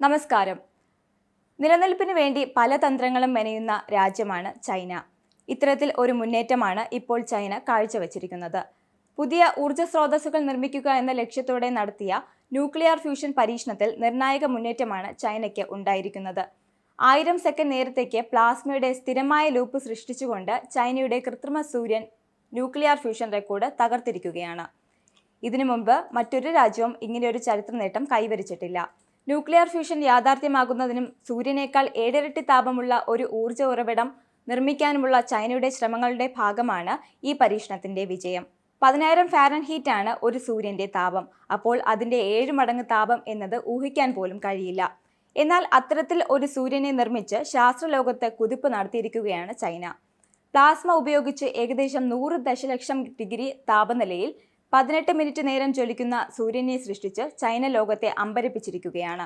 നമസ്കാരം. നിലനിൽപ്പിന് വേണ്ടി പല തന്ത്രങ്ങളും മെനയുന്ന രാജ്യമാണ് ചൈന. ഇത്തരത്തിൽ ഒരു മുന്നേറ്റമാണ് ഇപ്പോൾ ചൈന കാഴ്ചവെച്ചിരിക്കുന്നത്. പുതിയ ഊർജ്ജ സ്രോതസ്സുകൾ നിർമ്മിക്കുക എന്ന ലക്ഷ്യത്തോടെ നടത്തിയ ന്യൂക്ലിയർ ഫ്യൂഷൻ പരീക്ഷണത്തിൽ നിർണായക മുന്നേറ്റമാണ് ചൈനയ്ക്ക് ഉണ്ടായിരിക്കുന്നത്. 1000 സെക്കൻഡ് നേരത്തേക്ക് പ്ലാസ്മയുടെ സ്ഥിരമായ ലൂപ്പ് സൃഷ്ടിച്ചുകൊണ്ട് ചൈനയുടെ കൃത്രിമ സൂര്യൻ ന്യൂക്ലിയർ ഫ്യൂഷൻ റെക്കോർഡ് തകർത്തിരിക്കുകയാണ്. ഇതിനു മുമ്പ് മറ്റൊരു രാജ്യവും ഇങ്ങനെയൊരു ചരിത്ര നേട്ടം കൈവരിച്ചിട്ടില്ല. ന്യൂക്ലിയർ ഫ്യൂഷൻ യാഥാർത്ഥ്യമാകുന്നതിനും സൂര്യനേക്കാൾ 7 ഇരട്ടി താപമുള്ള ഒരു ഊർജ്ജ ഉറവിടം നിർമ്മിക്കാനുമുള്ള ചൈനയുടെ ശ്രമങ്ങളുടെ ഭാഗമാണ് ഈ പരീക്ഷണത്തിന്റെ വിജയം. 10,000 ഫാരൻഹീറ്റ് ആണ് ഒരു സൂര്യന്റെ താപം. അപ്പോൾ അതിന്റെ 7 മടങ്ങ് താപം എന്നത് ഊഹിക്കാൻ പോലും കഴിയില്ല. എന്നാൽ അത്തരത്തിൽ ഒരു സൂര്യനെ നിർമ്മിച്ച് ശാസ്ത്രലോകത്ത് കുതിപ്പ് നടത്തിയിരിക്കുകയാണ് ചൈന. പ്ലാസ്മ ഉപയോഗിച്ച് ഏകദേശം 100 ദശലക്ഷം ഡിഗ്രി താപനിലയിൽ 18 മിനിറ്റ് നേരം ജ്വലിക്കുന്ന സൂര്യനെ സൃഷ്ടിച്ച് ചൈന ലോകത്തെ അമ്പരപ്പിച്ചിരിക്കുകയാണ്.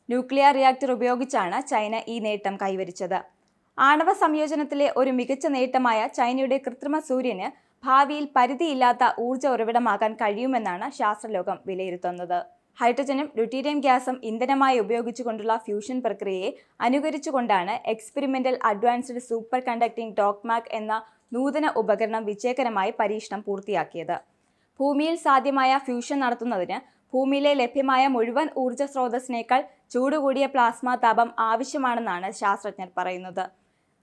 ന്യൂക്ലിയർ റിയാക്ടർ ഉപയോഗിച്ചാണ് ചൈന ഈ നേട്ടം കൈവരിച്ചത്. ആണവ സംയോജനത്തിലെ ഒരു മികച്ച നേട്ടമായ ചൈനയുടെ കൃത്രിമ സൂര്യന് ഭാവിയിൽ പരിധിയില്ലാത്ത ഊർജ്ജ ഉറവിടമാകാൻ കഴിയുമെന്നാണ് ശാസ്ത്രലോകം വിലയിരുത്തുന്നത്. ഹൈഡ്രജനും ഡ്യൂട്ടീരിയം ഗ്യാസും ഇന്ധനമായി ഉപയോഗിച്ചുകൊണ്ടുള്ള ഫ്യൂഷൻ പ്രക്രിയയെ അനുകരിച്ചുകൊണ്ടാണ് എക്സ്പെരിമെന്റൽ അഡ്വാൻസ്ഡ് സൂപ്പർ കണ്ടക്ടിംഗ് ടോക്മാക് എന്ന നൂതന ഉപകരണം വിജയകരമായി പരീക്ഷണം പൂർത്തിയാക്കിയത്. ഭൂമിയിൽ സാധ്യമായ ഫ്യൂഷൻ നടത്തുന്നതിന് ഭൂമിയിലെ ലഭ്യമായ മുഴുവൻ ഊർജ്ജ സ്രോതസ്സിനേക്കാൾ ചൂടുകൂടിയ പ്ലാസ്മ താപം ആവശ്യമാണെന്നാണ് ശാസ്ത്രജ്ഞർ പറയുന്നത്.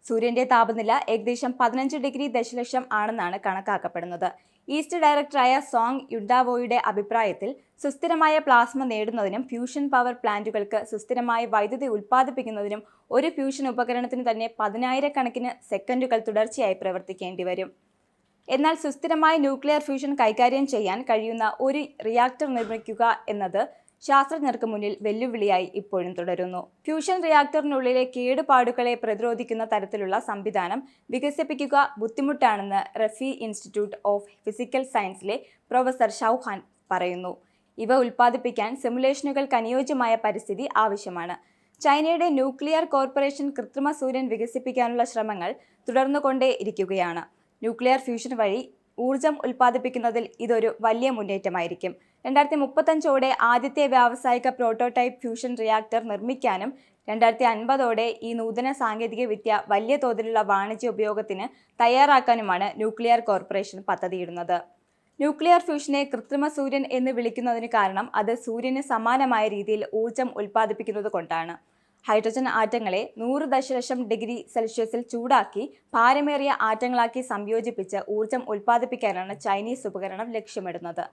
സൂര്യന്റെ താപനില ഏകദേശം 15 ഡിഗ്രി ദശലക്ഷം ആണെന്നാണ് കണക്കാക്കപ്പെടുന്നത്. ഈസ്റ്റ് ഡയറക്ടറായ സോങ് യുഡാവോയുടെ അഭിപ്രായത്തിൽ സുസ്ഥിരമായ പ്ലാസ്മ നേടുന്നതിനും ഫ്യൂഷൻ പവർ പ്ലാന്റുകൾക്ക് സുസ്ഥിരമായ വൈദ്യുതി ഉൽപ്പാദിപ്പിക്കുന്നതിനും ഒരു ഫ്യൂഷൻ ഉപകരണത്തിന് തന്നെ 10,000 സെക്കൻഡുകൾ തുടർച്ചയായി പ്രവർത്തിക്കേണ്ടി വരും. എന്നാൽ സുസ്ഥിരമായ ന്യൂക്ലിയർ ഫ്യൂഷൻ കൈകാര്യം ചെയ്യാൻ കഴിയുന്ന ഒരു റിയാക്ടർ നിർമ്മിക്കുക എന്നത് ശാസ്ത്രജ്ഞർക്ക് മുന്നിൽ വെല്ലുവിളിയായി ഇപ്പോഴും തുടരുന്നു. ഫ്യൂഷൻ റിയാക്ടറിനുള്ളിലെ കേടുപാടുകളെ പ്രതിരോധിക്കുന്ന തരത്തിലുള്ള സംവിധാനം വികസിപ്പിക്കുക ബുദ്ധിമുട്ടാണെന്ന് റഫി ഇൻസ്റ്റിറ്റ്യൂട്ട് ഓഫ് ഫിസിക്കൽ സയൻസിലെ പ്രൊഫസർ ഷൗഹാൻ പറയുന്നു. ഇവ ഉൽപ്പാദിപ്പിക്കാൻ സിമുലേഷനുകൾക്ക് അനുയോജ്യമായ പരിസ്ഥിതി ആവശ്യമാണ്. ചൈനയുടെ ന്യൂക്ലിയർ കോർപ്പറേഷൻ കൃത്രിമ സൂര്യൻ വികസിപ്പിക്കാനുള്ള ശ്രമങ്ങൾ തുടർന്നുകൊണ്ടേയിരിക്കുകയാണ്. ന്യൂക്ലിയർ ഫ്യൂഷൻ വഴി ഊർജം ഉൽപ്പാദിപ്പിക്കുന്നതിൽ ഇതൊരു വലിയ മുന്നേറ്റമായിരിക്കും. 2035ഓടെ ആദ്യത്തെ വ്യാവസായിക പ്രോട്ടോടൈപ്പ് ഫ്യൂഷൻ റിയാക്ടർ നിർമ്മിക്കാനും 2050ഓടെ ഈ നൂതന സാങ്കേതിക വിദ്യ വലിയ തോതിലുള്ള വാണിജ്യ ഉപയോഗത്തിന് തയ്യാറാക്കാനുമാണ് ന്യൂക്ലിയർ കോർപ്പറേഷൻ പദ്ധതിയിടുന്നത്. ന്യൂക്ലിയർ ഫ്യൂഷനെ കൃത്രിമ സൂര്യൻ എന്ന് വിളിക്കുന്നതിന് കാരണം അത് സൂര്യന് സമാനമായ രീതിയിൽ ഊർജം ഉൽപ്പാദിപ്പിക്കുന്നത് കൊണ്ടാണ്. ഹൈഡ്രജൻ ആറ്റങ്ങളെ 100 ദശലക്ഷം ഡിഗ്രി സെൽഷ്യസിൽ ചൂടാക്കി ഭാരമേറിയ ആറ്റങ്ങളാക്കി സംയോജിപ്പിച്ച് ഊർജം ഉൽപ്പാദിപ്പിക്കാനാണ് ചൈനീസ് ഉപകരണം ലക്ഷ്യമിടുന്നത്.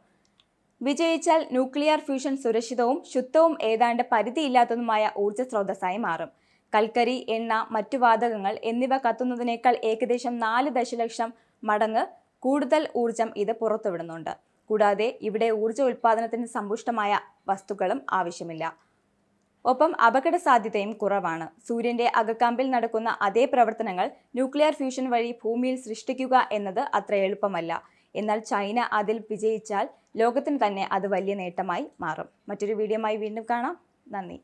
വിജയിച്ചാൽ ന്യൂക്ലിയർ ഫ്യൂഷൻ സുരക്ഷിതവും ശുദ്ധവും ഏതാണ്ട് പരിധിയില്ലാത്തതുമായ ഊർജ്ജ സ്രോതസ്സായി മാറും. കൽക്കരി, എണ്ണ, മറ്റു വാതകങ്ങൾ എന്നിവ കത്തുന്നതിനേക്കാൾ ഏകദേശം 4 ദശലക്ഷം മടങ്ങ് കൂടുതൽ ഊർജം ഇത് പുറത്തുവിടുന്നുണ്ട്. കൂടാതെ ഇവിടെ ഊർജ്ജ ഉൽപ്പാദനത്തിന് സമ്പുഷ്ടമായ വസ്തുക്കളും ആവശ്യമില്ല. ഒപ്പം അപകട സാധ്യതയും കുറവാണ്. സൂര്യന്റെ അകക്കാമ്പിൽ നടക്കുന്ന അതേ പ്രവർത്തനങ്ങൾ ന്യൂക്ലിയർ ഫ്യൂഷൻ വഴി ഭൂമിയിൽ സൃഷ്ടിക്കുക എന്നത് അത്ര എളുപ്പമല്ല. എന്നാൽ ചൈന അതിൽ വിജയിച്ചാൽ ലോകത്തിന് തന്നെ അത് വലിയ നേട്ടമായി മാറും. മറ്റൊരു വീഡിയോയുമായി വീണ്ടും കാണാം. നന്ദി.